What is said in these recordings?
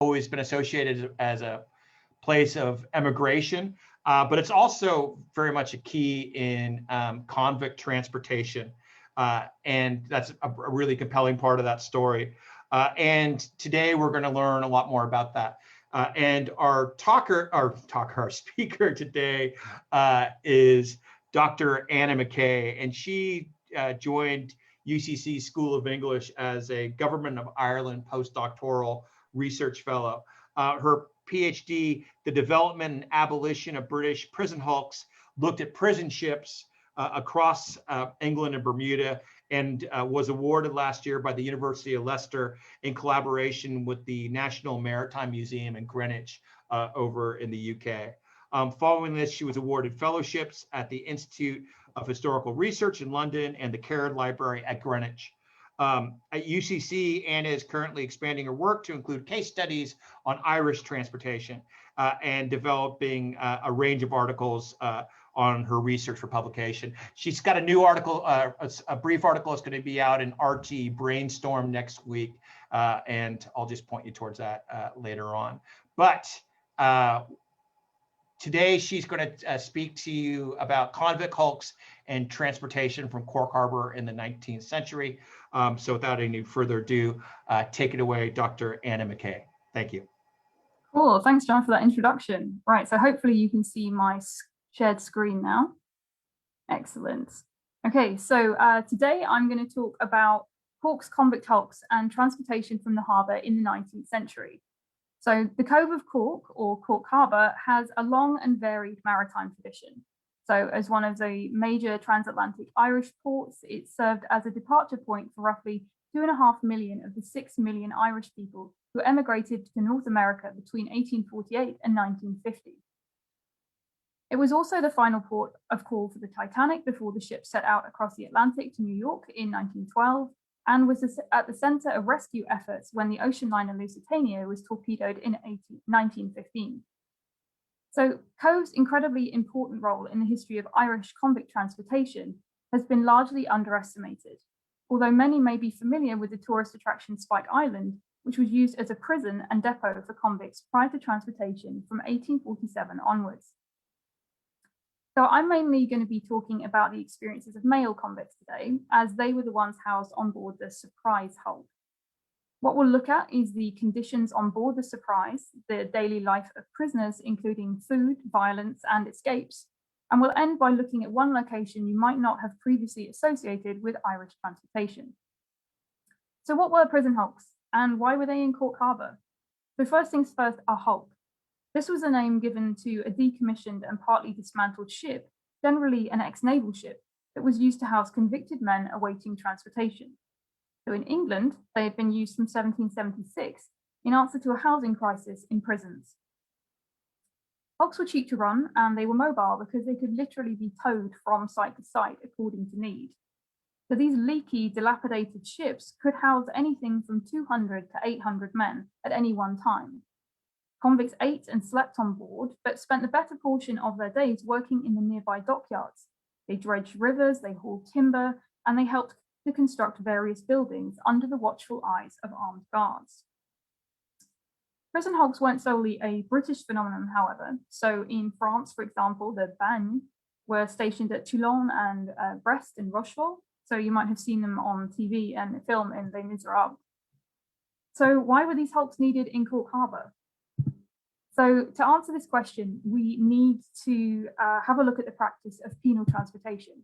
always been associated as a place of emigration, but it's also very much a key in convict transportation. And that's a really compelling part of that story. And today we're going to learn a lot more about that. And our speaker today is Dr. Anna McKay, and she joined UCC School of English as a Government of Ireland postdoctoral research fellow. Her PhD, The Development and Abolition of British Prison Hulks, looked at prison ships across England and Bermuda, and was awarded last year by the University of Leicester in collaboration with the National Maritime Museum in Greenwich over in the UK. Following this, she was awarded fellowships at the Institute of Historical Research in London and the Carrad Library at Greenwich. At UCC, Anna is currently expanding her work to include case studies on Irish transportation and developing a range of articles on her research for publication. She's got a new article, a brief article is going to be out in RT Brainstorm next week, and I'll just point you towards that later on. But today she's going to speak to you about convict hulks and transportation from Cork Harbour in the 19th century. So without any further ado, take it away, Dr. Anna McKay. Thank you. Cool, thanks John for that introduction. Right, so hopefully you can see my shared screen now. Excellent. Okay, so today I'm going to talk about Cork's convict hulks and transportation from the harbour in the 19th century. So the Cove of Cork, or Cork Harbour, has a long and varied maritime tradition. So as one of the major transatlantic Irish ports, it served as a departure point for roughly 2.5 million of the 6 million Irish people who emigrated to North America between 1848 and 1950. It was also the final port of call for the Titanic before the ship set out across the Atlantic to New York in 1912, and was at the center of rescue efforts when the ocean liner Lusitania was torpedoed in 1915. So Cove's incredibly important role in the history of Irish convict transportation has been largely underestimated, although many may be familiar with the tourist attraction Spike Island, which was used as a prison and depot for convicts prior to transportation from 1847 onwards. So I'm mainly going to be talking about the experiences of male convicts today, as they were the ones housed on board the Surprise hulk. What we'll look at is the conditions on board the Surprise, the daily life of prisoners, including food, violence, and escapes. And we'll end by looking at one location you might not have previously associated with Irish transportation. So what were prison hulks, and why were they in Cork Harbour? So first things first, a hulk. This was a name given to a decommissioned and partly dismantled ship, generally an ex-naval ship, that was used to house convicted men awaiting transportation. So in England, they had been used from 1776 in answer to a housing crisis in prisons. Hulks were cheap to run, and they were mobile because they could literally be towed from site to site according to need. So these leaky, dilapidated ships could house anything from 200 to 800 men at any one time. Convicts ate and slept on board, but spent the better portion of their days working in the nearby dockyards. They dredged rivers, they hauled timber, and they helped to construct various buildings under the watchful eyes of armed guards. Prison hulks weren't solely a British phenomenon, however. So in France, for example, the Bagnes were stationed at Toulon and Brest and Rochefort. So you might have seen them on TV and film in Les Miserables. So why were these hulks needed in Cork Harbour? So to answer this question, we need to have a look at the practice of penal transportation.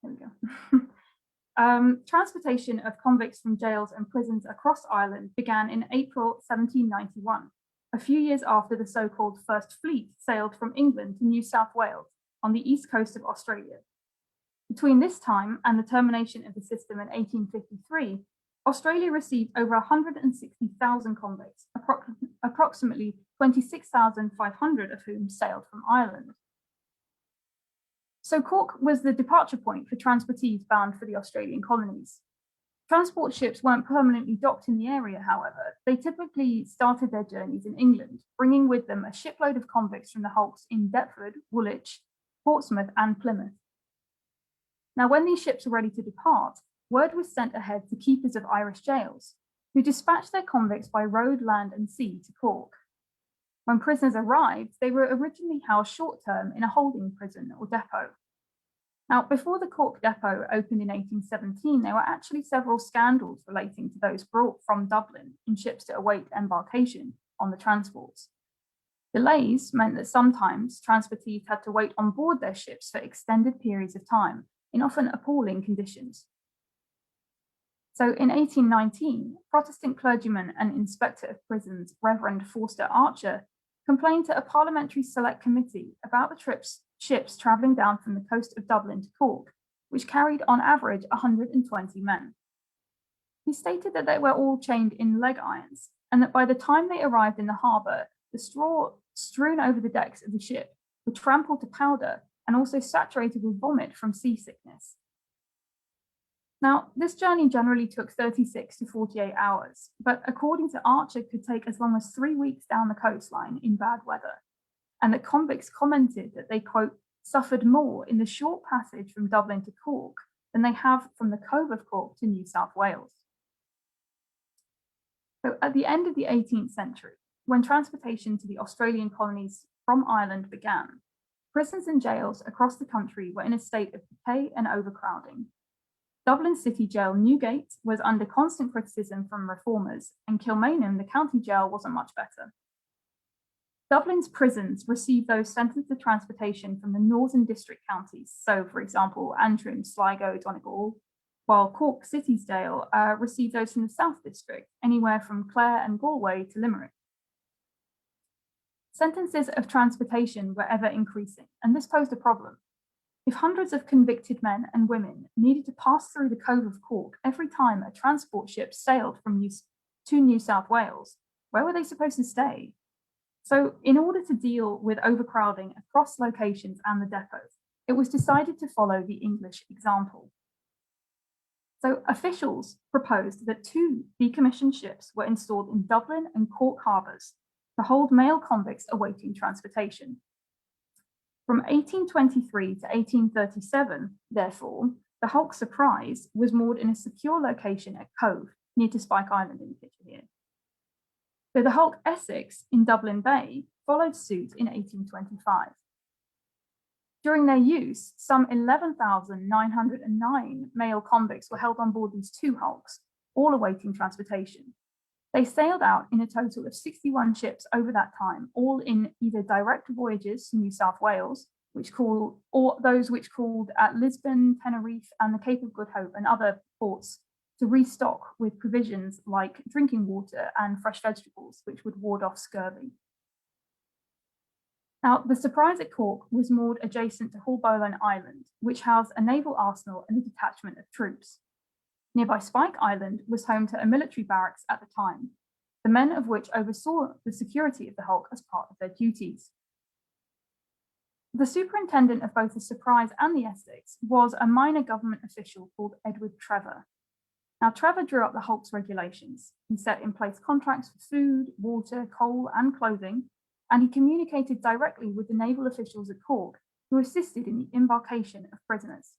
There we go. Transportation of convicts from jails and prisons across Ireland began in April 1791, a few years after the so-called First Fleet sailed from England to New South Wales on the east coast of Australia. Between this time and the termination of the system in 1853, Australia received over 160,000 convicts, approximately 26,500 of whom sailed from Ireland. So Cork was the departure point for transportees bound for the Australian colonies. Transport ships weren't permanently docked in the area, however. They typically started their journeys in England, bringing with them a shipload of convicts from the hulks in Deptford, Woolwich, Portsmouth, and Plymouth. Now, when these ships were ready to depart, word was sent ahead to keepers of Irish jails, who dispatched their convicts by road, land, and sea to Cork. When prisoners arrived, they were originally housed short-term in a holding prison or depot. Now, before the Cork depot opened in 1817, there were actually several scandals relating to those brought from Dublin in ships to await embarkation on the transports. Delays meant that sometimes transportees had to wait on board their ships for extended periods of time in often appalling conditions. So in 1819, Protestant clergyman and inspector of prisons, Reverend Forster Archer, complained to a parliamentary select committee about the ships travelling down from the coast of Dublin to Cork, which carried on average 120 men. He stated that they were all chained in leg irons, and that by the time they arrived in the harbour, the straw strewn over the decks of the ship were trampled to powder and also saturated with vomit from seasickness. Now, this journey generally took 36 to 48 hours, but according to Archer, could take as long as 3 weeks down the coastline in bad weather, and that convicts commented that they, quote, suffered more in the short passage from Dublin to Cork than they have from the Cove of Cork to New South Wales. So at the end of the 18th century, when transportation to the Australian colonies from Ireland began, prisons and jails across the country were in a state of decay and overcrowding. Dublin City Jail Newgate was under constant criticism from reformers, and Kilmainham, the county jail, wasn't much better. Dublin's prisons received those sentenced to transportation from the northern district counties, so for example, Antrim, Sligo, Donegal, while Cork City's jail received those from the south district, anywhere from Clare and Galway to Limerick. Sentences of transportation were ever increasing, and this posed a problem. If hundreds of convicted men and women needed to pass through the Cove of Cork every time a transport ship sailed to New South Wales, where were they supposed to stay? So in order to deal with overcrowding across locations and the depots, it was decided to follow the English example. So officials proposed that 2 decommissioned ships were installed in Dublin and Cork harbours to hold male convicts awaiting transportation. From 1823 to 1837, therefore, the Hulk Surprise was moored in a secure location at Cove, near to Spike Island in the picture here. So the Hulk Essex in Dublin Bay followed suit in 1825. During their use, some 11,909 male convicts were held on board these 2 hulks, all awaiting transportation. They sailed out in a total of 61 ships over that time, all in either direct voyages to New South Wales, or those which called at Lisbon, Tenerife, and the Cape of Good Hope and other ports to restock with provisions like drinking water and fresh vegetables, which would ward off scurvy. Now, the Surprise at Cork was moored adjacent to Haulbowline Island, which housed a naval arsenal and a detachment of troops. Nearby Spike Island was home to a military barracks at the time, the men of which oversaw the security of the Hulk as part of their duties. The superintendent of both the Surprise and the Essex was a minor government official called Edward Trevor. Now, Trevor drew up the Hulk's regulations. He set in place contracts for food, water, coal, and clothing, and he communicated directly with the naval officials at Cork, who assisted in the embarkation of prisoners.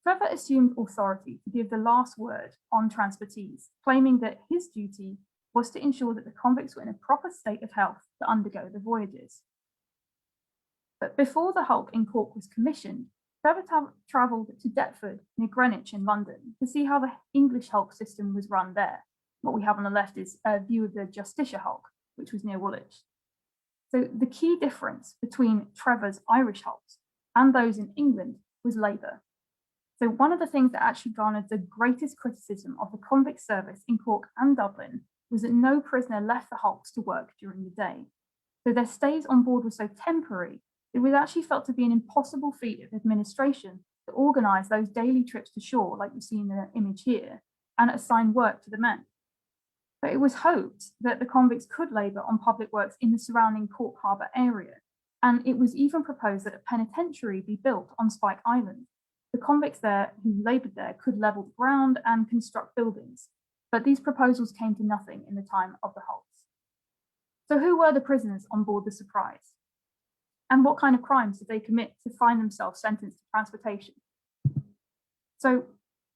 Trevor assumed authority to give the last word on transportees, claiming that his duty was to ensure that the convicts were in a proper state of health to undergo the voyages. But before the Hulk in Cork was commissioned, Trevor travelled to Deptford, near Greenwich in London, to see how the English Hulk system was run there. What we have on the left is a view of the Justicia Hulk, which was near Woolwich. So the key difference between Trevor's Irish hulks and those in England was labour. So one of the things that actually garnered the greatest criticism of the convict service in Cork and Dublin was that no prisoner left the hulks to work during the day. So their stays on board were so temporary, it was actually felt to be an impossible feat of administration to organise those daily trips to shore, like you see in the image here, and assign work to the men. But it was hoped that the convicts could labour on public works in the surrounding Cork Harbour area, and it was even proposed that a penitentiary be built on Spike Island. The convicts there who laboured there could level the ground and construct buildings, but these proposals came to nothing in the time of the Hulks. So who were the prisoners on board the Surprise? And what kind of crimes did they commit to find themselves sentenced to transportation? So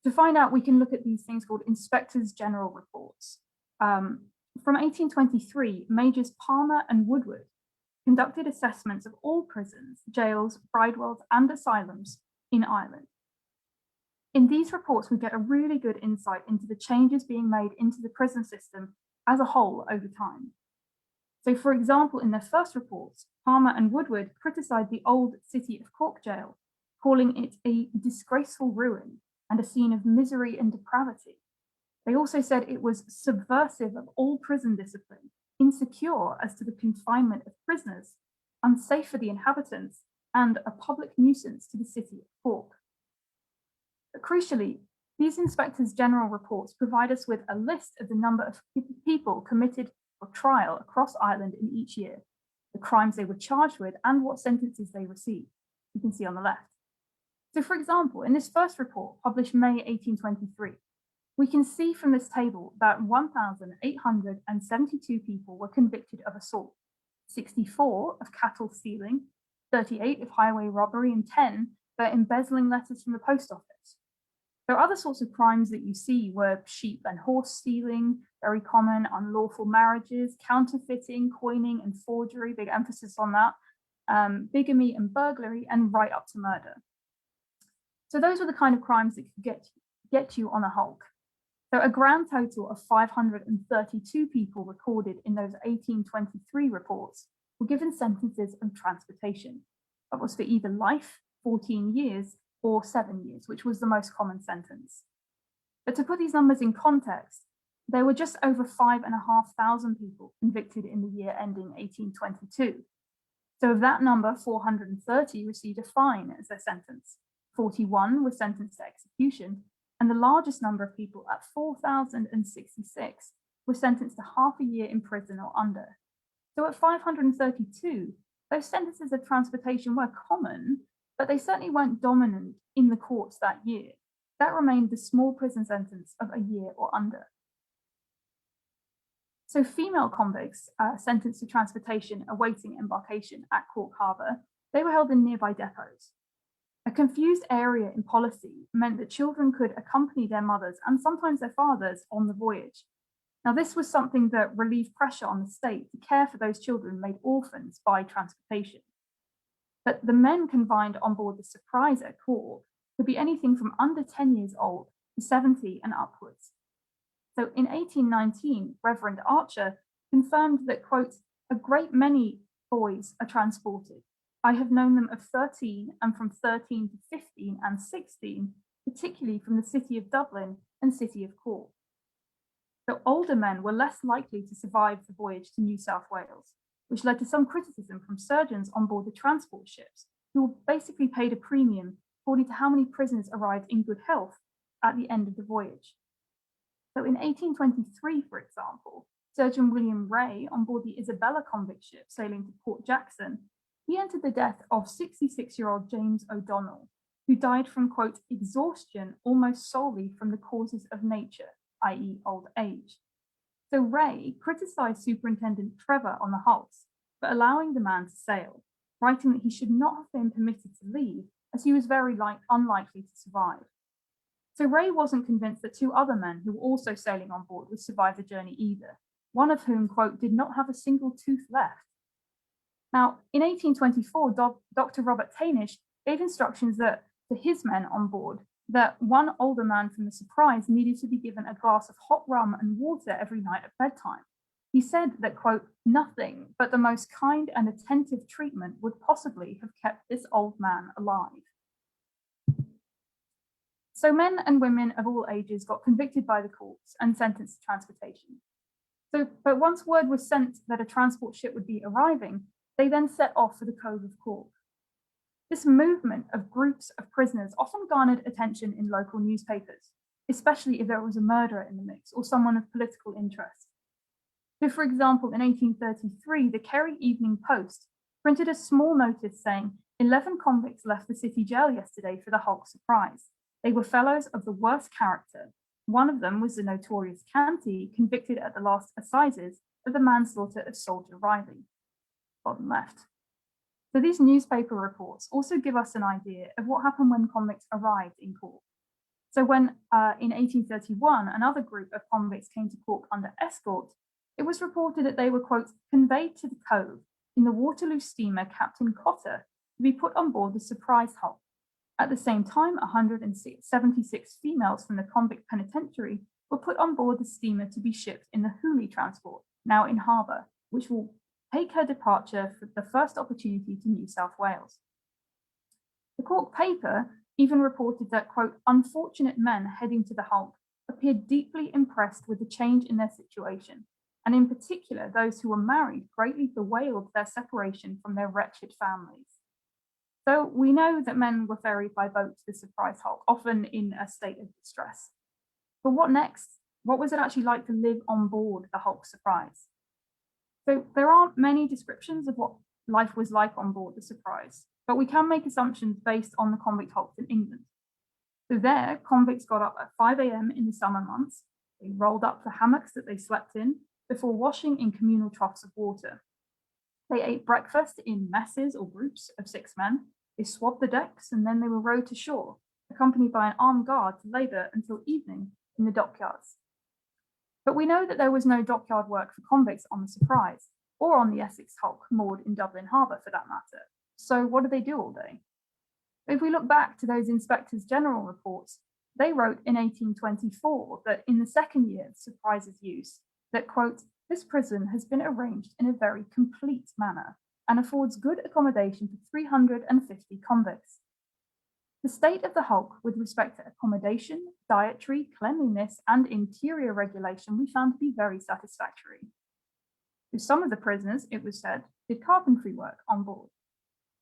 To find out, we can look at these things called Inspectors General reports. From 1823, Majors Palmer and Woodward conducted assessments of all prisons, jails, bridewells, and asylums in Ireland. In these reports, we get a really good insight into the changes being made into the prison system as a whole over time. So, for example, in their first reports, Palmer and Woodward criticised the old City of Cork jail, calling it a disgraceful ruin and a scene of misery and depravity. They also said it was subversive of all prison discipline, insecure as to the confinement of prisoners, unsafe for the inhabitants, and a public nuisance to the city of Cork. But crucially, these Inspectors General reports provide us with a list of the number of people committed for trial across Ireland in each year, the crimes they were charged with, and what sentences they received. You can see on the left. So, for example, in this first report, published May 1823, we can see from this table that 1,872 people were convicted of assault, 64 of cattle stealing, 38 of highway robbery, and 10 for embezzling letters from the post office. So other sorts of crimes that you see were sheep and horse stealing, very common, unlawful marriages, counterfeiting, coining, and forgery, big emphasis on that, bigamy and burglary, and right up to murder. So those were the kind of crimes that could get you on a hulk. So a grand total of 532 people recorded in those 1823 reports were given sentences of transportation. That was for either life, 14 years, or 7 years, which was the most common sentence. But to put these numbers in context, there were just over 5,500 people convicted in the year ending 1822. So of that number, 430 received a fine as their sentence, 41 were sentenced to execution, and the largest number of people at 4,066 were sentenced to half a year in prison or under. So at 532, those sentences of transportation were common, but they certainly weren't dominant in the courts that year. That remained the small prison sentence of a year or under. So female convicts sentenced to transportation awaiting embarkation at Cork Harbour, they were held in nearby depots. A confused area in policy meant that children could accompany their mothers and sometimes their fathers on the voyage. Now, this was something that relieved pressure on the state to care for those children made orphans by transportation. But the men confined on board the Surprise at Cork could be anything from under 10 years old to 70 and upwards. So in 1819, Reverend Archer confirmed that, quote, "A great many boys are transported. I have known them of 13 and from 13 to 15 and 16, particularly from the city of Dublin and city of Cork." So older men were less likely to survive the voyage to New South Wales, which led to some criticism from surgeons on board the transport ships, who were basically paid a premium according to how many prisoners arrived in good health at the end of the voyage. So in 1823, for example, Surgeon William Ray on board the Isabella convict ship sailing to Port Jackson, he entered the death of 66-year-old James O'Donnell, who died from, quote, "exhaustion almost solely from the causes of nature," i.e. old age. So Ray criticised Superintendent Trevor on the hulks for allowing the man to sail, writing that he should not have been permitted to leave as he was very unlikely to survive. So Ray wasn't convinced that two other men who were also sailing on board would survive the journey either, one of whom, quote, "did not have a single tooth left." Now, in 1824, Dr. Robert Tainish gave instructions that to his men on board that one older man from the Surprise needed to be given a glass of hot rum and water every night at bedtime. He said that, quote, "nothing but the most kind and attentive treatment would possibly have kept this old man alive." So men and women of all ages got convicted by the courts and sentenced to transportation. But once word was sent that a transport ship would be arriving, they then set off for the Cove of Cork. This movement of groups of prisoners often garnered attention in local newspapers, especially if there was a murderer in the mix or someone of political interest. So, for example, in 1833, the Kerry Evening Post printed a small notice saying, 11 convicts left the city jail yesterday for the Hulk Surprise. They were fellows of the worst character. One of them was the notorious Canty, convicted at the last assizes of the manslaughter of Soldier Riley. Bottom left. So these newspaper reports also give us an idea of what happened when convicts arrived in Cork. So when in 1831, another group of convicts came to Cork under escort, it was reported that they were, quote, conveyed to the cove in the Waterloo steamer Captain Cotter to be put on board the Surprise Hulk. At the same time, 176 females from the convict penitentiary were put on board the steamer to be shipped in the Hooley transport, now in harbour, which will take her departure for the first opportunity to New South Wales. The Cork paper even reported that, quote, unfortunate men heading to the Hulk appeared deeply impressed with the change in their situation, and in particular, those who were married greatly bewailed their separation from their wretched families. So we know that men were ferried by boat to the Surprise Hulk, often in a state of distress. But what next? What was it actually like to live on board the Hulk Surprise? So there aren't many descriptions of what life was like on board the Surprise, but we can make assumptions based on the convict hulks in England. So there, convicts got up at 5 a.m. in the summer months. They rolled up the hammocks that they slept in before washing in communal troughs of water. They ate breakfast in messes or groups of 6 men. They swabbed the decks and then they were rowed to shore, accompanied by an armed guard to labour until evening in the dockyards. But we know that there was no dockyard work for convicts on the Surprise, or on the Essex Hulk moored in Dublin Harbour for that matter. So what did they do all day? If we look back to those Inspectors General reports, they wrote in 1824 that in the second year of Surprise's use, that, quote, this prison has been arranged in a very complete manner and affords good accommodation for 350 convicts. The state of the Hulk with respect to accommodation, dietary, cleanliness, and interior regulation we found to be very satisfactory. To some of the prisoners, it was said, did carpentry work on board.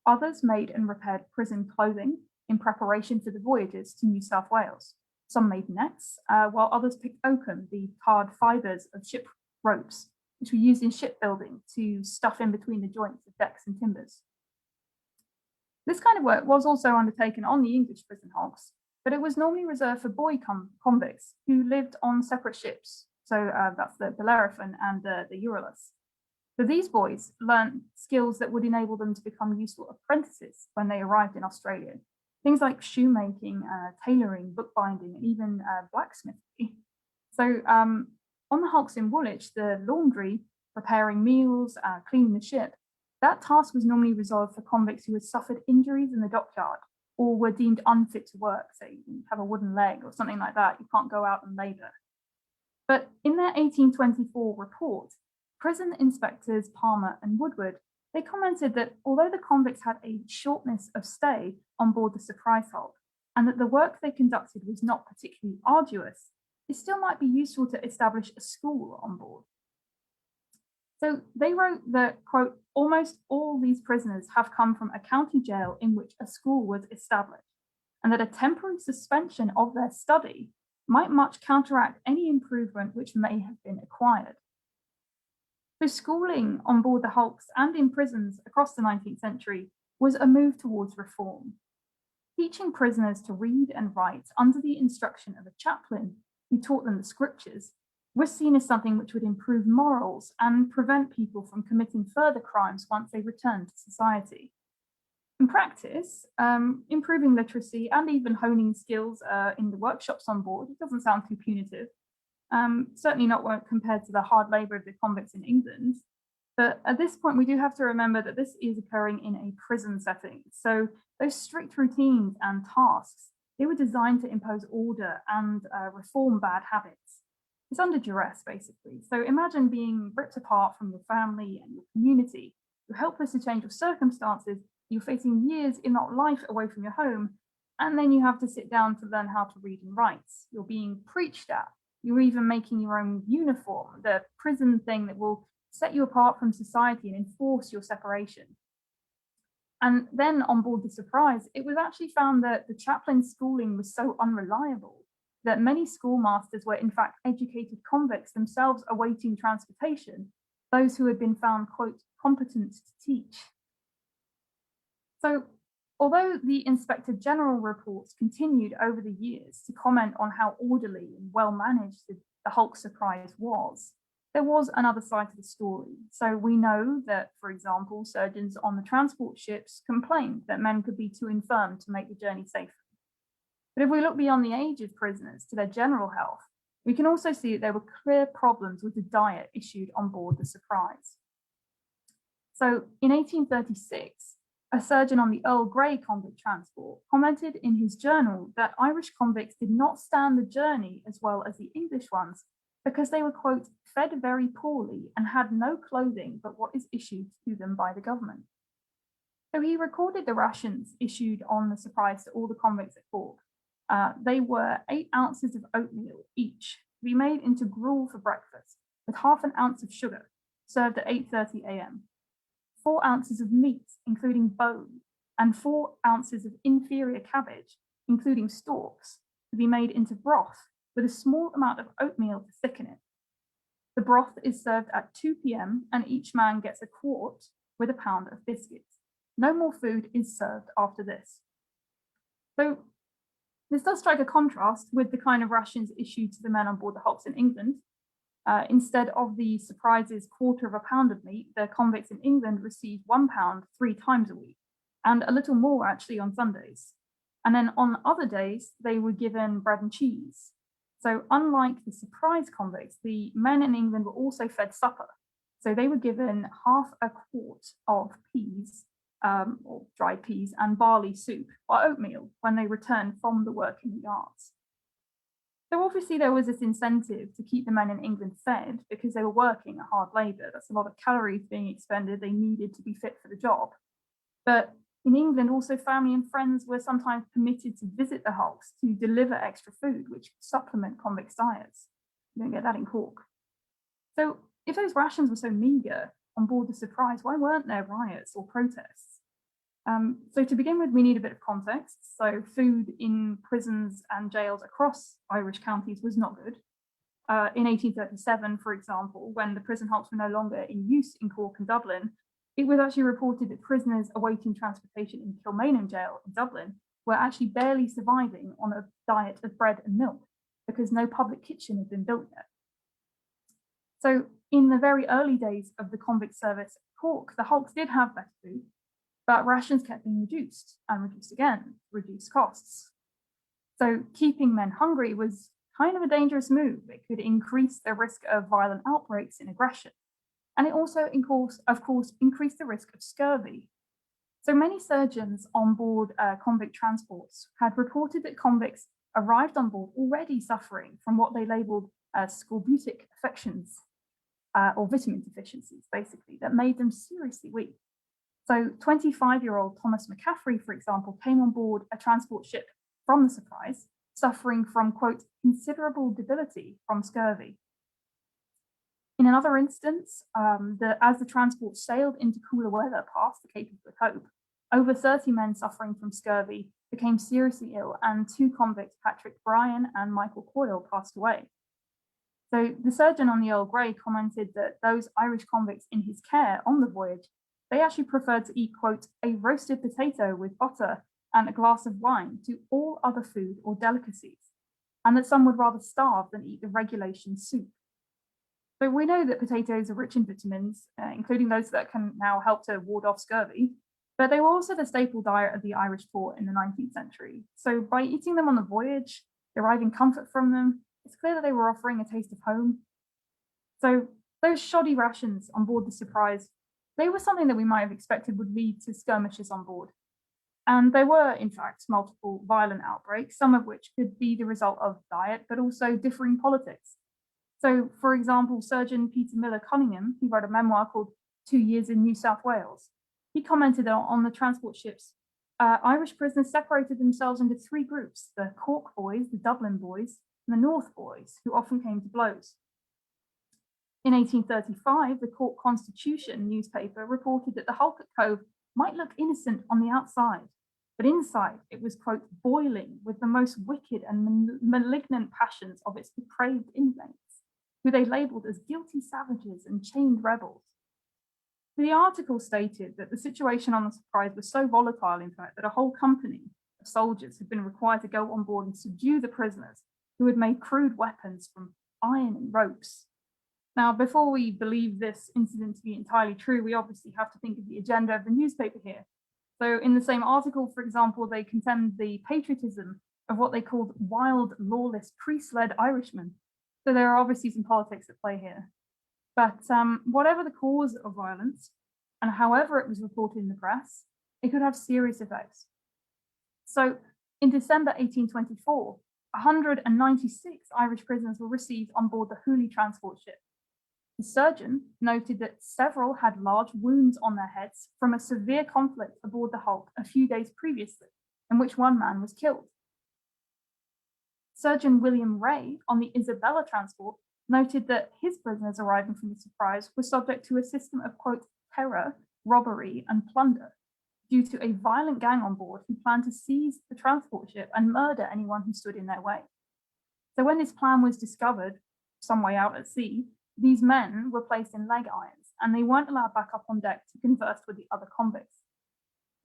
Others made and repaired prison clothing in preparation for the voyages to New South Wales. Some made nets, while others picked oakum, the tarred fibres of ship ropes, which were used in shipbuilding to stuff in between the joints of decks and timbers. This kind of work was also undertaken on the English prison hulks, but it was normally reserved for boy convicts who lived on separate ships. So that's the Bellerophon and the Euryalus. So these boys learned skills that would enable them to become useful apprentices when they arrived in Australia. Things like shoemaking, tailoring, bookbinding, and even blacksmithing. So on the hulks in Woolwich, the laundry, preparing meals, cleaning the ship, that task was normally reserved for convicts who had suffered injuries in the dockyard or were deemed unfit to work. So you have a wooden leg or something like that, you can't go out and labour. But in their 1824 report, prison inspectors Palmer and Woodward, they commented that although the convicts had a shortness of stay on board the Surprise Hulk, and that the work they conducted was not particularly arduous, it still might be useful to establish a school on board. So they wrote that, quote, almost all these prisoners have come from a county jail in which a school was established, and that a temporary suspension of their study might much counteract any improvement which may have been acquired. So schooling on board the hulks and in prisons across the 19th century was a move towards reform. Teaching prisoners to read and write under the instruction of a chaplain who taught them the scriptures was seen as something which would improve morals and prevent people from committing further crimes once they returned to society. In practice, improving literacy and even honing skills in the workshops on board, it doesn't sound too punitive. Certainly not compared to the hard labour of the convicts in England. But at this point, we do have to remember that this is occurring in a prison setting. So those strict routines and tasks, they were designed to impose order and reform bad habits. It's under duress, basically. So imagine being ripped apart from your family and your community. You're helpless to change your circumstances. You're facing years, if not life, away from your home. And then you have to sit down to learn how to read and write. You're being preached at. You're even making your own uniform, the prison thing that will set you apart from society and enforce your separation. And then on board the Surprise, it was actually found that the chaplain's schooling was so unreliable that many schoolmasters were in fact educated convicts themselves awaiting transportation, those who had been found, quote, competent to teach. So although the Inspector General reports continued over the years to comment on how orderly and well managed the Hulk Surprise was, there was another side to the story. So we know that, for example, surgeons on the transport ships complained that men could be too infirm to make the journey safely. But if we look beyond the age of prisoners to their general health, we can also see that there were clear problems with the diet issued on board the Surprise. So in 1836, a surgeon on the Earl Grey convict transport commented in his journal that Irish convicts did not stand the journey as well as the English ones because they were, quote, fed very poorly and had no clothing but what is issued to them by the government. So he recorded the rations issued on the Surprise to all the convicts at Cork. They were 8 ounces of oatmeal each, to be made into gruel for breakfast, with half an ounce of sugar, served at 8:30 a.m. 4 ounces of meat, including bone, and 4 ounces of inferior cabbage, including stalks, to be made into broth with a small amount of oatmeal to thicken it. The broth is served at 2 p.m. and each man gets a quart with a pound of biscuits. No more food is served after this. So this does strike a contrast with the kind of rations issued to the men on board the Hulks in England. Instead of the Surprise's quarter of a pound of meat, the convicts in England received 1 pound 3 times a week, and a little more actually on Sundays. And then on other days, they were given bread and cheese. So unlike the Surprise convicts, the men in England were also fed supper. So they were given half a quart of peas, or dried peas, and barley soup or oatmeal when they returned from the work in the yards. So obviously there was this incentive to keep the men in England fed because they were working at hard labour. That's a lot of calories being expended. They needed to be fit for the job. But in England, also family and friends were sometimes permitted to visit the hulks to deliver extra food, which could supplement convicts' diets. You don't get that in Cork. So if those rations were so meagre on board the Surprise, why weren't there riots or protests? So to begin with, we need a bit of context. So food in prisons and jails across Irish counties was not good. In 1837, for example, when the prison hulks were no longer in use in Cork and Dublin, it was actually reported that prisoners awaiting transportation in Kilmainham jail in Dublin were actually barely surviving on a diet of bread and milk because no public kitchen had been built yet. So in the very early days of the convict service at Cork, the hulks did have better food, but rations kept being reduced and reduced again, reduced costs. So keeping men hungry was kind of a dangerous move. It could increase the risk of violent outbreaks and aggression. And it also, of course, increased the risk of scurvy. So many surgeons on board convict transports had reported that convicts arrived on board already suffering from what they labeled scorbutic affections, or vitamin deficiencies, basically, that made them seriously weak. So 25-year-old Thomas McCaffrey, for example, came on board a transport ship from the Surprise, suffering from, quote, considerable debility from scurvy. In another instance, as the transport sailed into cooler weather past the Cape of Good Hope, over 30 men suffering from scurvy became seriously ill, and 2 convicts, Patrick Bryan and Michael Coyle, passed away. So the surgeon on the Earl Grey commented that those Irish convicts in his care on the voyage, they actually preferred to eat, quote, a roasted potato with butter and a glass of wine to all other food or delicacies, and that some would rather starve than eat the regulation soup. So we know that potatoes are rich in vitamins, including those that can now help to ward off scurvy, but they were also the staple diet of the Irish poor in the 19th century. So by eating them on the voyage, deriving comfort from them, it's clear that they were offering a taste of home. So those shoddy rations on board the Surprise, they were something that we might have expected would lead to skirmishes on board. And there were, in fact, multiple violent outbreaks, some of which could be the result of diet, but also differing politics. So, for example, Surgeon Peter Miller Cunningham, he wrote a memoir called 2 Years in New South Wales. He commented on the transport ships, Irish prisoners separated themselves into 3 groups, the Cork boys, the Dublin boys, and the North boys, who often came to blows. In 1835, the Cork Constitution newspaper reported that the hulk at Cove might look innocent on the outside, but inside it was, quote, boiling with the most wicked and malignant passions of its depraved inmates, who they labelled as guilty savages and chained rebels. The article stated that the situation on the Surprise was so volatile, in fact, that a whole company of soldiers had been required to go on board and subdue the prisoners, who had made crude weapons from iron and ropes. Now, before we believe this incident to be entirely true, we obviously have to think of the agenda of the newspaper here. So in the same article, for example, they condemned the patriotism of what they called wild, lawless, priest-led Irishmen. So there are obviously some politics at play here. But whatever the cause of violence, and however it was reported in the press, it could have serious effects. So in December 1824, 196 Irish prisoners were received on board the Hooley transport ship. The surgeon noted that several had large wounds on their heads from a severe conflict aboard the Hulk a few days previously, in which one man was killed. Surgeon William Ray on the Isabella transport noted that his prisoners arriving from the Surprise were subject to a system of, quote, terror, robbery, and plunder due to a violent gang on board who planned to seize the transport ship and murder anyone who stood in their way. So when this plan was discovered some way out at sea, these men were placed in leg irons and they weren't allowed back up on deck to converse with the other convicts.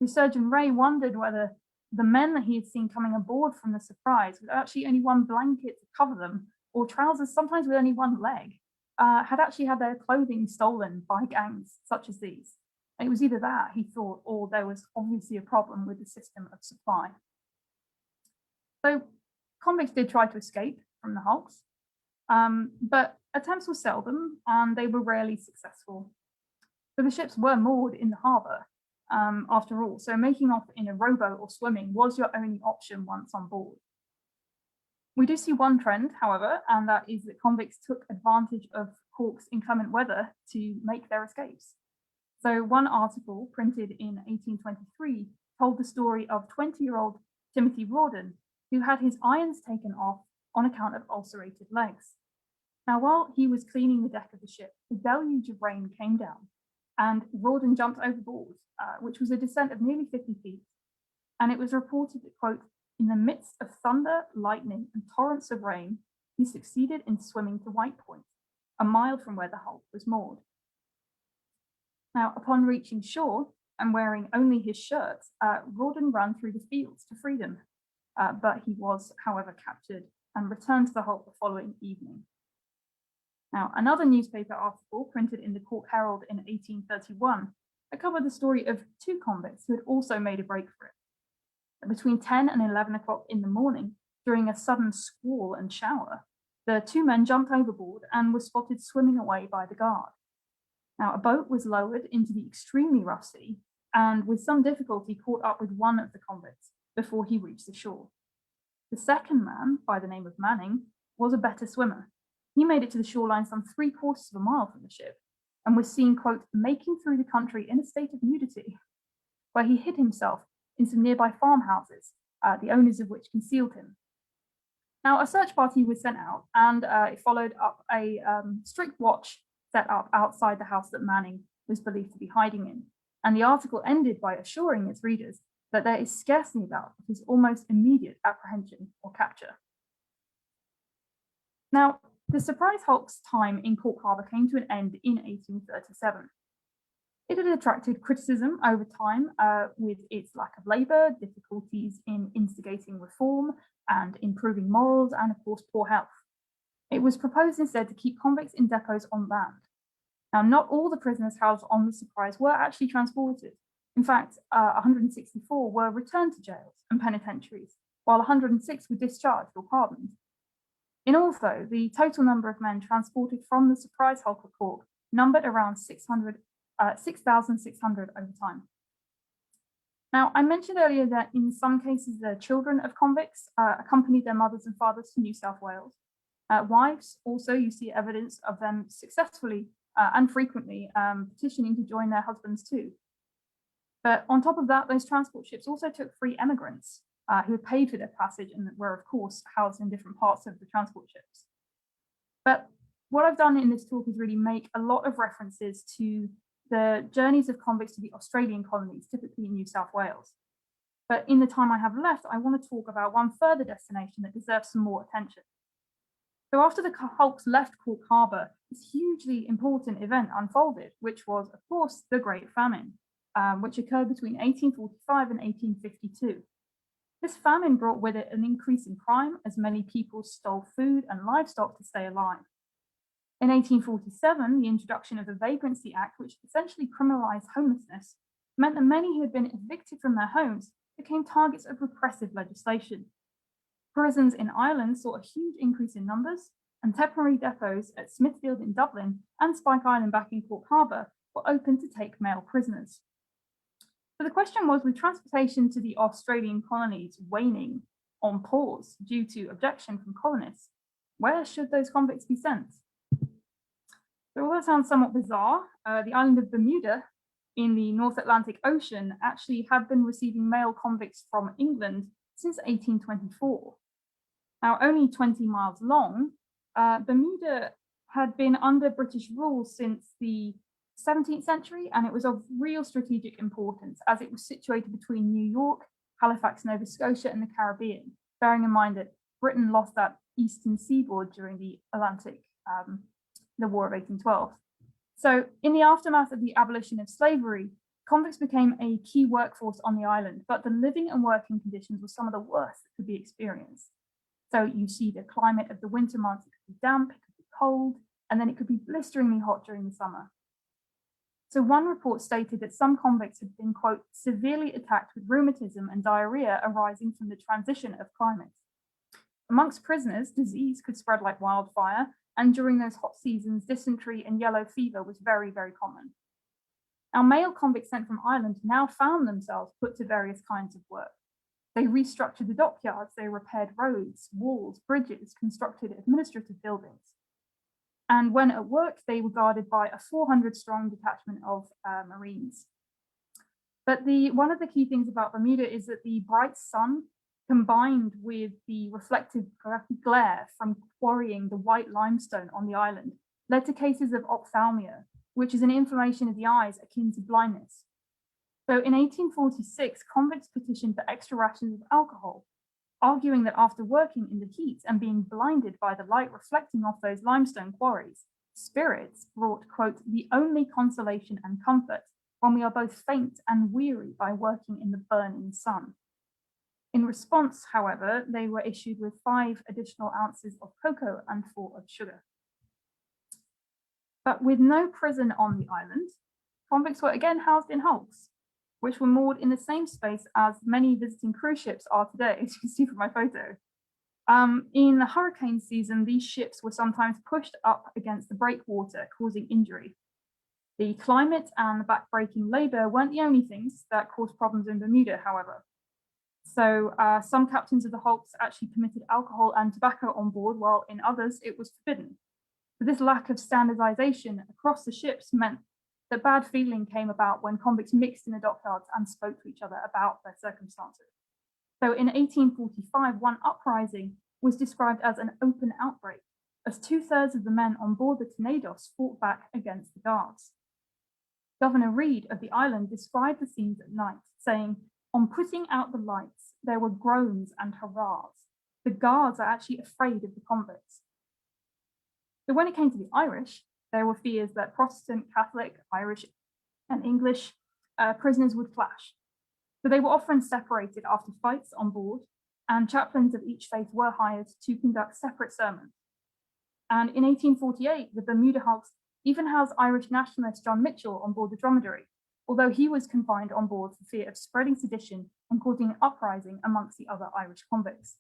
The Surgeon Ray wondered whether the men that he had seen coming aboard from the Surprise with actually only one blanket to cover them, or trousers sometimes with only one leg, had actually had their clothing stolen by gangs such as these. It was either that, he thought, or there was obviously a problem with the system of supply. So convicts did try to escape from the hulks, but attempts were seldom and they were rarely successful. So the ships were moored in the harbour, after all, so making off in a rowboat or swimming was your only option once on board. We do see one trend, however, and that is that convicts took advantage of Cork's inclement weather to make their escapes. So one article printed in 1823 told the story of 20-year-old Timothy Rawdon, who had his irons taken off on account of ulcerated legs. Now, while he was cleaning the deck of the ship, a deluge of rain came down, and Rawdon jumped overboard, which was a descent of nearly 50 feet. And it was reported that, quote, in the midst of thunder, lightning, and torrents of rain, he succeeded in swimming to White Point, a mile from where the hulk was moored. Now, upon reaching shore and wearing only his shirt, Rawdon ran through the fields to freedom, but he was, however, captured and returned to the hulk the following evening. Now, another newspaper article printed in the Cork Herald in 1831 covered the story of two convicts who had also made a break for it. Between 10 and 11 o'clock in the morning, during a sudden squall and shower, the two men jumped overboard and were spotted swimming away by the guard. Now, a boat was lowered into the extremely rough sea and with some difficulty caught up with one of the convicts before he reached the shore. The second man, by the name of Manning, was a better swimmer. He made it to the shoreline some 3/4 of a mile from the ship and was seen, quote, making through the country in a state of nudity, where he hid himself in some nearby farmhouses, the owners of which concealed him. Now, a search party was sent out and it followed up a strict watch set up outside the house that Manning was believed to be hiding in. And the article ended by assuring its readers that there is scarcely a doubt of his almost immediate apprehension or capture. Now, the Surprise Hulk's time in Cork Harbour came to an end in 1837. It had attracted criticism over time with its lack of labour, difficulties in instigating reform and improving morals, and of course, poor health. It was proposed instead to keep convicts in depots on land. Now, not all the prisoners housed on the Surprise were actually transported. In fact, 164 were returned to jails and penitentiaries, while 106 were discharged or pardoned. In all, though, the total number of men transported from the Surprise Hulk at Cork numbered around 6,600 over time. Now, I mentioned earlier that in some cases, the children of convicts accompanied their mothers and fathers to New South Wales. Wives, also, you see evidence of them successfully and frequently petitioning to join their husbands too. But on top of that, those transport ships also took free emigrants who had paid for their passage and were, of course, housed in different parts of the transport ships. But what I've done in this talk is really make a lot of references to the journeys of convicts to the Australian colonies, typically in New South Wales. But in the time I have left, I want to talk about one further destination that deserves some more attention. So after the Hulks left Cork Harbour, this hugely important event unfolded, which was, of course, the Great Famine, which occurred between 1845 and 1852. This famine brought with it an increase in crime as many people stole food and livestock to stay alive. In 1847, the introduction of the Vagrancy Act, which essentially criminalized homelessness, meant that many who had been evicted from their homes became targets of repressive legislation. Prisons in Ireland saw a huge increase in numbers, and temporary depots at Smithfield in Dublin and Spike Island back in Cork Harbour were open to take male prisoners. So the question was, with transportation to the Australian colonies waning on pause due to objection from colonists, where should those convicts be sent? So although that sounds somewhat bizarre, the island of Bermuda in the North Atlantic Ocean actually had been receiving male convicts from England since 1824. Now, only 20 miles long, Bermuda had been under British rule since the 17th century, and it was of real strategic importance as it was situated between New York, Halifax, Nova Scotia, and the Caribbean, bearing in mind that Britain lost that eastern seaboard during the Atlantic, the War of 1812. So in the aftermath of the abolition of slavery, convicts became a key workforce on the island, but the living and working conditions were some of the worst that could be experienced. So you see the climate of the winter months, it could be damp, it could be cold, and then it could be blisteringly hot during the summer. So one report stated that some convicts had been, quote, severely attacked with rheumatism and diarrhea arising from the transition of climate. Amongst prisoners, disease could spread like wildfire, and during those hot seasons, dysentery and yellow fever was very, very common. Now, male convicts sent from Ireland now found themselves put to various kinds of work. They restructured the dockyards, they repaired roads, walls, bridges, constructed administrative buildings. And when at work, they were guarded by a 400-strong detachment of Marines. But one of the key things about Bermuda is that the bright sun, combined with the reflective glare from quarrying the white limestone on the island, led to cases of ophthalmia, which is an inflammation of the eyes akin to blindness. So in 1846, convicts petitioned for extra rations of alcohol, arguing that after working in the heat and being blinded by the light reflecting off those limestone quarries, spirits brought, quote, the only consolation and comfort when we are both faint and weary by working in the burning sun. In response, however, they were issued with 5 additional ounces of cocoa and 4 of sugar. But with no prison on the island, convicts were again housed in hulks, which were moored in the same space as many visiting cruise ships are today, as you can see from my photo. In the hurricane season, these ships were sometimes pushed up against the breakwater, causing injury. The climate and the backbreaking labor weren't the only things that caused problems in Bermuda, however. So some captains of the hulks actually permitted alcohol and tobacco on board, while in others it was forbidden. So this lack of standardization across the ships meant that bad feeling came about when convicts mixed in the dockyards and spoke to each other about their circumstances. So in 1845, one uprising was described as an open outbreak, as 2/3 of the men on board the Tenedos fought back against the guards. Governor Reed of the island described the scenes at night, saying, on putting out the lights, there were groans and hurrahs. The guards are actually afraid of the convicts. So when it came to the Irish, there were fears that Protestant, Catholic, Irish, and English prisoners would clash. So they were often separated after fights on board, and chaplains of each faith were hired to conduct separate sermons. And in 1848, the Bermuda Hulks even housed Irish nationalist John Mitchell on board the Dromedary, although he was confined on board for fear of spreading sedition and causing an uprising amongst the other Irish convicts.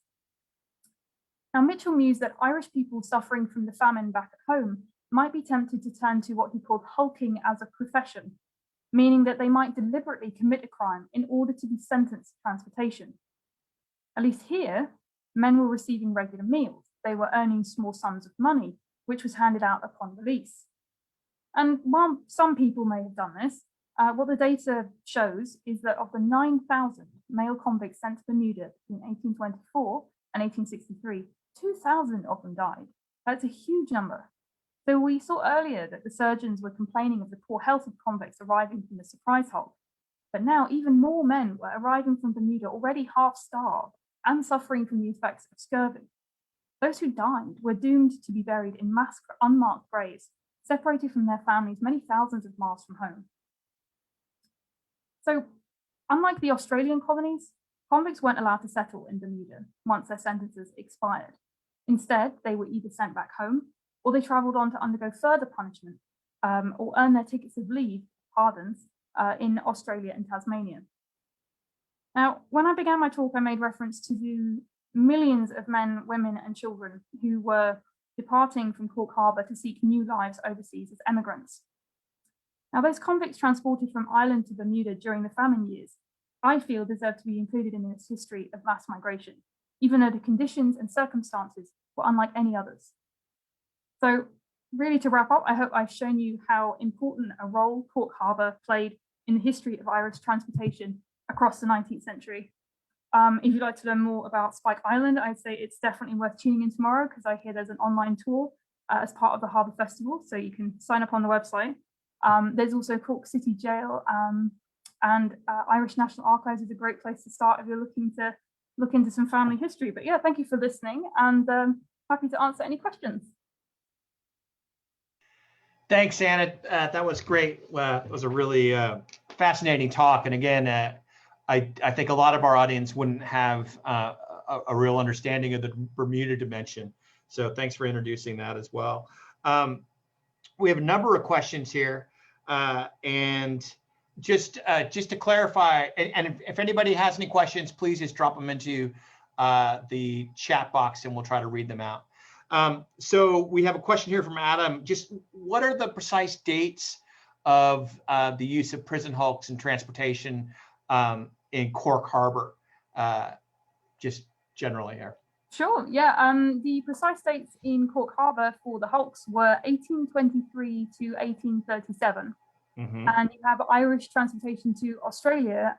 Now, Mitchell mused that Irish people suffering from the famine back at home might be tempted to turn to what he called hulking as a profession, meaning that they might deliberately commit a crime in order to be sentenced to transportation. At least here, men were receiving regular meals. They were earning small sums of money, which was handed out upon release. And while some people may have done this, what the data shows is that of the 9,000 male convicts sent to Bermuda between 1824 and 1863, 2,000 of them died. That's a huge number. So we saw earlier that the surgeons were complaining of the poor health of convicts arriving from the surprise hulk. But now even more men were arriving from Bermuda already half-starved and suffering from the effects of scurvy. Those who died were doomed to be buried in mass unmarked graves, separated from their families many thousands of miles from home. So, unlike the Australian colonies, convicts weren't allowed to settle in Bermuda once their sentences expired. Instead, they were either sent back home, or they travelled on to undergo further punishment, or earn their tickets of leave, pardons, in Australia and Tasmania. Now, when I began my talk, I made reference to millions of men, women, and children who were departing from Cork Harbour to seek new lives overseas as emigrants. Now, those convicts transported from Ireland to Bermuda during the famine years, I feel, deserve to be included in this history of mass migration, even though the conditions and circumstances were unlike any others. So, really, to wrap up, I hope I've shown you how important a role Cork Harbour played in the history of Irish transportation across the 19th century. If you'd like to learn more about Spike Island, I'd say it's definitely worth tuning in tomorrow, because I hear there's an online tour as part of the Harbour Festival, so you can sign up on the website. There's also Cork City Jail, and Irish National Archives is a great place to start if you're looking to look into some family history. But yeah, thank you for listening, and happy to answer any questions. Thanks, Anna. That was great. It was a really fascinating talk. And again, I think a lot of our audience wouldn't have a real understanding of the Bermuda dimension. So thanks for introducing that as well. We have a number of questions here. And just to clarify, and if anybody has any questions, please just drop them into the chat box and we'll try to read them out. So we have a question here from Adam. Just what are the precise dates of the use of prison hulks and transportation in Cork Harbour, just generally here? Sure, yeah. The precise dates in Cork Harbour for the hulks were 1823 to 1837. Mm-hmm. And you have Irish transportation to Australia.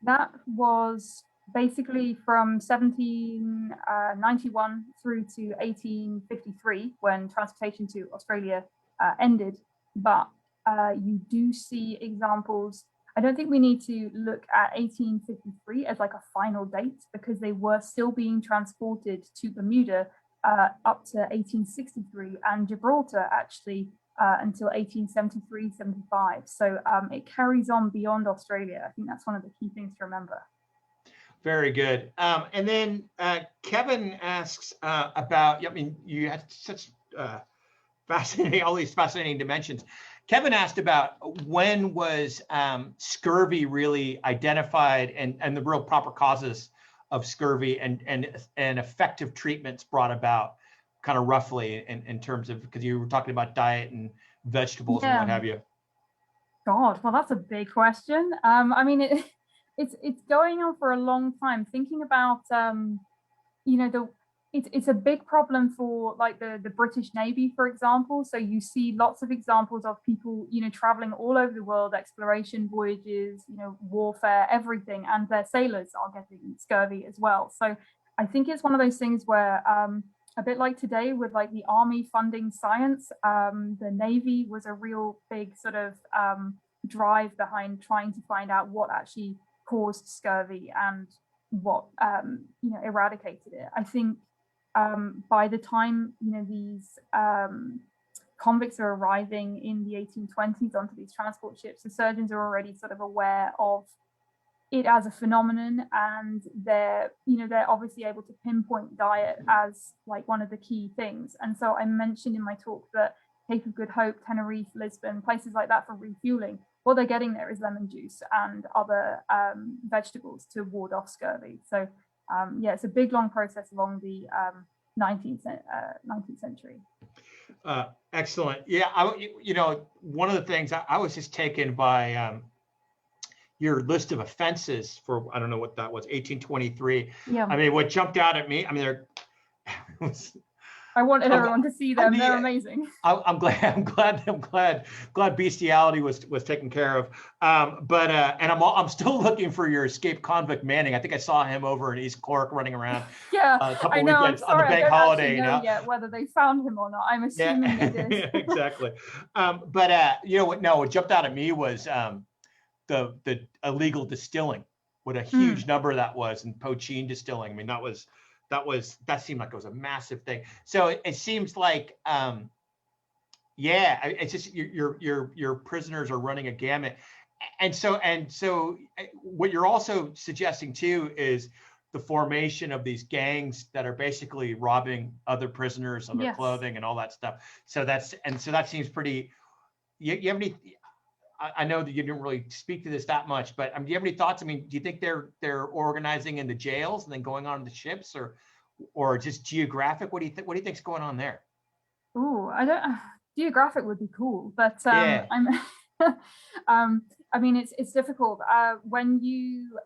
That was basically from 1791 through to 1853, when transportation to Australia ended. But you do see examples. I don't think we need to look at 1853 as like a final date, because they were still being transported to Bermuda up to 1863, and Gibraltar actually until 1873-75. So it carries on beyond Australia. I think that's one of the key things to remember. Very good. And then Kevin asks about, I mean, you had such fascinating, all these fascinating dimensions. Kevin asked about when was scurvy really identified, and the real proper causes of scurvy, and effective treatments brought about, kind of roughly in terms of, because you were talking about diet and vegetables and what have you. God, well, that's a big question. I mean, it's going on for a long time. Thinking about, you know, it's a big problem for like the British Navy, for example. So you see lots of examples of people, you know, traveling all over the world, exploration voyages, you know, warfare, everything, and their sailors are getting scurvy as well. So I think it's one of those things where, a bit like today with like the army funding science, the Navy was a real big sort of drive behind trying to find out what actually caused scurvy and what you know, eradicated it. I think by the time, you know, these convicts are arriving in the 1820s onto these transport ships, the surgeons are already sort of aware of it as a phenomenon, and they're obviously able to pinpoint diet as like one of the key things. And so I mentioned in my talk that Cape of Good Hope, Tenerife, Lisbon, places like that for refueling, what they're getting there is lemon juice and other vegetables to ward off scurvy. So yeah, it's a big, long process along the 19th century. Excellent. Yeah, you know, one of the things I was just taken by your list of offenses for, I don't know what that was, 1823. Yeah. I mean, what jumped out at me, I mean, I wanted everyone to see them. They're amazing. I'm glad bestiality was taken care of. But and I'm still looking for your escaped convict Manning. I think I saw him over in East Cork running around. Yeah, a couple I know. weekends I'm sorry, on the bank I don't holiday. know yet whether they found him or not. I'm assuming they did. Exactly. But you know what? No, what jumped out at me was the illegal distilling. What a huge number that was, and poaching distilling. I mean, that seemed like it was a massive thing. So it seems like, yeah, it's just your prisoners are running a gamut, and so what you're also suggesting too is the formation of these gangs that are basically robbing other prisoners of their clothing and all that stuff. So that seems pretty. You have any? I know that you didn't really speak to this that much, but do you have any thoughts? I mean, do you think they're organizing in the jails and then going on the ships, or just geographic? What do you think? What do you think's going on there? Oh, I don't. Geographic would be cool, but Yeah. I'm. I mean, it's difficult when you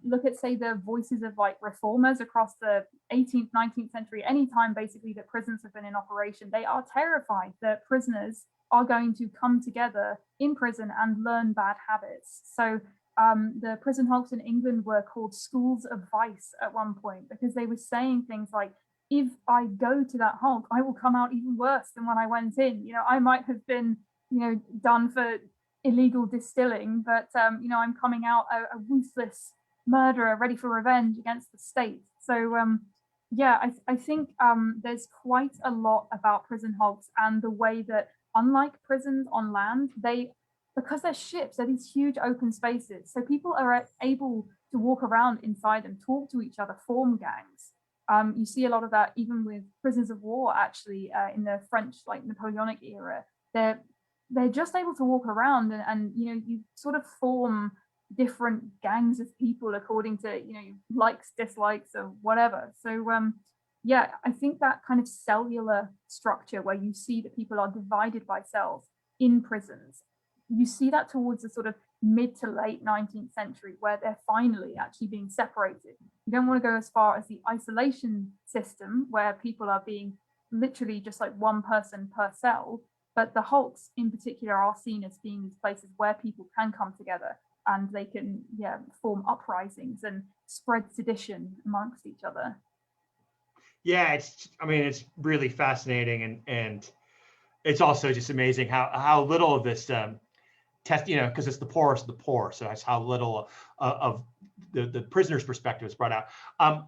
look at, say, the voices of like reformers across the 18th, 19th century. Anytime basically that prisons have been in operation, they are terrified that prisoners are going to come together in prison and learn bad habits. So the prison hulks in England were called schools of vice at one point because they were saying things like, if I go to that hulk, I will come out even worse than when I went in. You know, I might have been, you know, done for illegal distilling, but you know, I'm coming out a ruthless murderer ready for revenge against the state. So yeah, I think there's quite a lot about prison hulks and the way that, unlike prisons on land, because they're ships, they're these huge open spaces, so people are able to walk around inside them, talk to each other, form gangs. You see a lot of that even with prisoners of war, actually, in the French, like, Napoleonic era. They're just able to walk around and you know, you sort of form different gangs of people according to, you know, likes, dislikes, or whatever. So yeah, I think that kind of cellular structure where you see that people are divided by cells in prisons, you see that towards the sort of mid to late 19th century where they're finally actually being separated. You don't want to go as far as the isolation system where people are being literally just like one person per cell, but the hulks in particular are seen as being these places where people can come together and they can, yeah, form uprisings and spread sedition amongst each other. Yeah, it's really fascinating, and it's also just amazing how little of this test, you know, because it's the poorest of the poor, so that's how little of the prisoner's perspective is brought out. A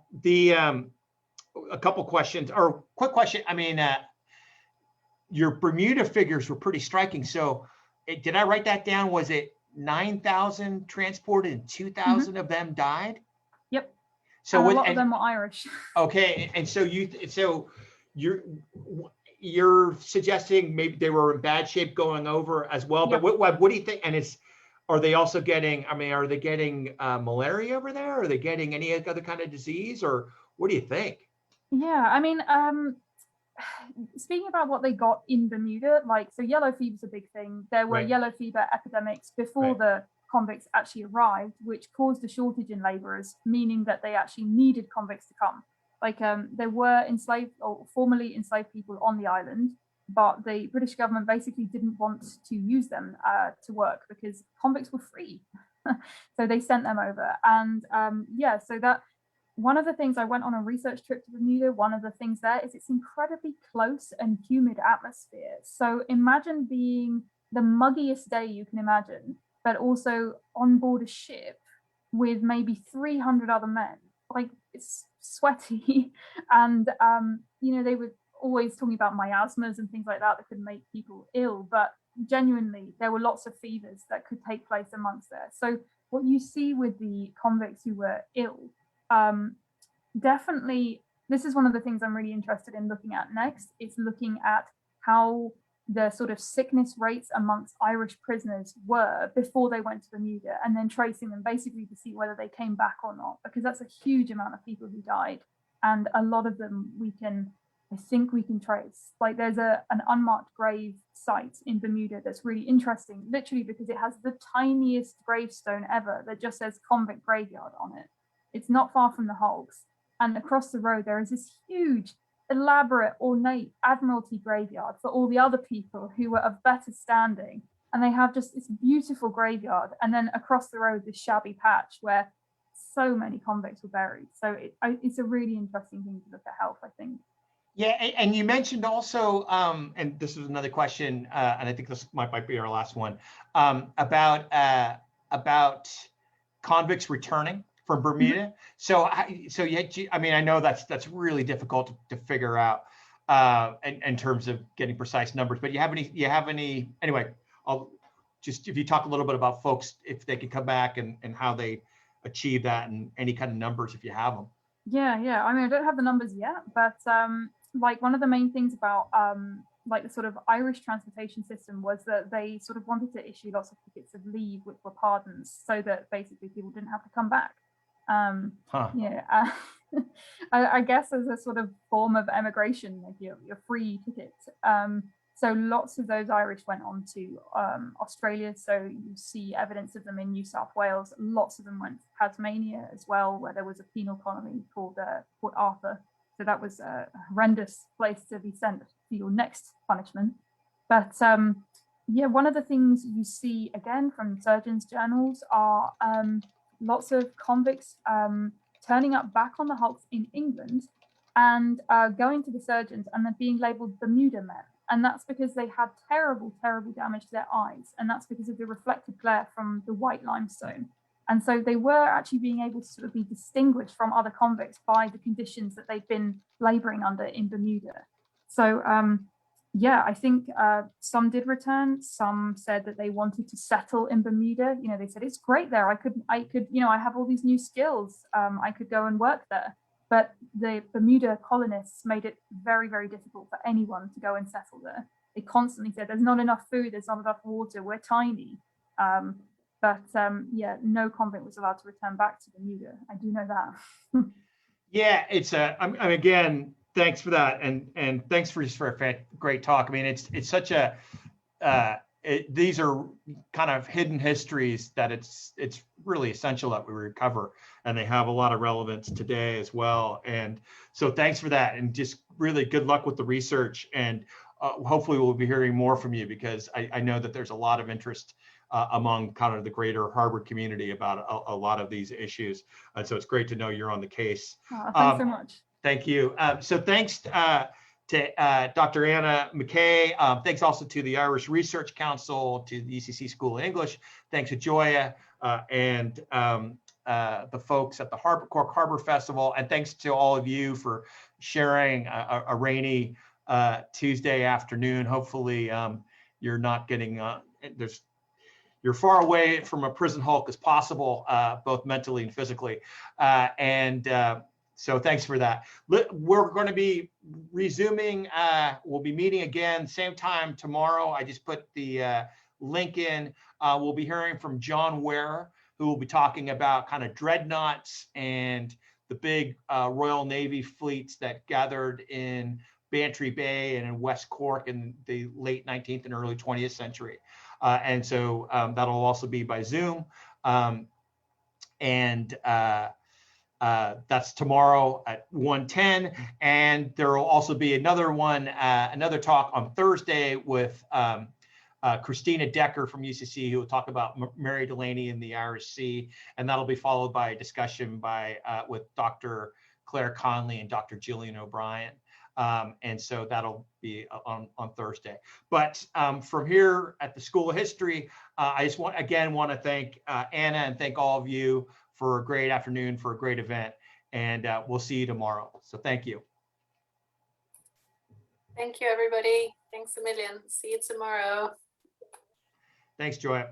couple questions, or quick question. I mean, your Bermuda figures were pretty striking. So, did I write that down? Was it 9,000 transported and 2,000 of them died? Yep. So a lot of them were Irish. Okay, and so you're suggesting maybe they were in bad shape going over as well. But Yep. what do you think? And are they also getting? I mean, are they getting malaria over there? Are they getting any other kind of disease, or what do you think? Yeah, I mean, speaking about what they got in Bermuda, like, so yellow fever is a big thing. There were yellow fever epidemics before the convicts actually arrived, which caused a shortage in laborers, meaning that they actually needed convicts to come. Like, there were enslaved or formerly enslaved people on the island, but the British government basically didn't want to use them to work because convicts were free. So they sent them over. And yeah, so that one of the things, I went on a research trip to Bermuda, one of the things there is it's incredibly close and humid atmosphere. So imagine being the muggiest day you can imagine, but also on board a ship with maybe 300 other men. Like, it's sweaty. And, you know, they were always talking about miasmas and things like that could make people ill. But genuinely, there were lots of fevers that could take place amongst there. So what you see with the convicts who were ill, definitely, this is one of the things I'm really interested in looking at next, is looking at how the sort of sickness rates amongst Irish prisoners were before they went to Bermuda, and then tracing them basically to see whether they came back or not, because that's a huge amount of people who died, and a lot of them I think we can trace. Like, there's an unmarked grave site in Bermuda that's really interesting, literally because it has the tiniest gravestone ever that just says convict graveyard on it. It's not far from the hulks, and across the road there is this huge, elaborate, ornate Admiralty graveyard for all the other people who were of better standing, and they have just this beautiful graveyard, and then across the road this shabby patch where so many convicts were buried. So it's a really interesting thing to look at health, I think. Yeah, and you mentioned also, and this is another question, and I think this might be our last one, about convicts returning from Bermuda. So yeah, I mean, I know that's really difficult to figure out in terms of getting precise numbers. But you have any? Anyway, I'll just, if you talk a little bit about folks, if they can come back and how they achieve that, and any kind of numbers if you have them. Yeah. I mean, I don't have the numbers yet, but like, one of the main things about like the sort of Irish transportation system was that they sort of wanted to issue lots of tickets of leave, which were pardons, so that basically people didn't have to come back. I guess as a sort of form of emigration, like your free ticket. So lots of those Irish went on to Australia. So you see evidence of them in New South Wales. Lots of them went to Tasmania as well, where there was a penal colony called Port Arthur. So that was a horrendous place to be sent for your next punishment. But yeah, one of the things you see again from surgeons' journals are lots of convicts turning up back on the hulks in England and going to the surgeons and then being labeled Bermuda men. And that's because they had terrible, terrible damage to their eyes. And that's because of the reflected glare from the white limestone. And so they were actually being able to sort of be distinguished from other convicts by the conditions that they've been laboring under in Bermuda. So yeah, I think some did return. Some said that they wanted to settle in Bermuda. You know, they said, it's great there. I could, you know, I have all these new skills. I could go and work there. But the Bermuda colonists made it very, very difficult for anyone to go and settle there. They constantly said, there's not enough food, there's not enough water, we're tiny. Yeah, no convict was allowed to return back to Bermuda. I do know that. Yeah, it's again, thanks for that, and thanks for a great talk. I mean, it's such a these are kind of hidden histories that it's really essential that we recover, and they have a lot of relevance today as well. And so thanks for that, and just really good luck with the research, and hopefully we'll be hearing more from you, because I know that there's a lot of interest among kind of the greater Harvard community about a lot of these issues. And so it's great to know you're on the case. Thanks so much. Thank you. So thanks to Dr. Anna McKay. Thanks also to the Irish Research Council, to the ECC School of English. Thanks to Joya and the folks at the Cork Harbour Festival. And thanks to all of you for sharing a rainy Tuesday afternoon. Hopefully you're not getting, you're far away from a prison hulk as possible, both mentally and physically. So thanks for that. We're going to be resuming. We'll be meeting again, same time tomorrow. I just put the link in. We'll be hearing from John Ware, who will be talking about kind of dreadnoughts and the big Royal Navy fleets that gathered in Bantry Bay and in West Cork in the late 19th and early 20th century. And so that'll also be by Zoom. That's tomorrow at 1:10. And there will also be another one, another talk on Thursday with Christina Decker from UCC, who will talk about Mary Delaney and the Irish Sea. And that'll be followed by a discussion with Dr. Claire Conley and Dr. Gillian O'Brien. And so that'll be on Thursday. But from here at the School of History, I just want to thank Anna and thank all of you for a great afternoon, for a great event. And we'll see you tomorrow. So thank you. Thank you, everybody. Thanks a million. See you tomorrow. Thanks, Joya.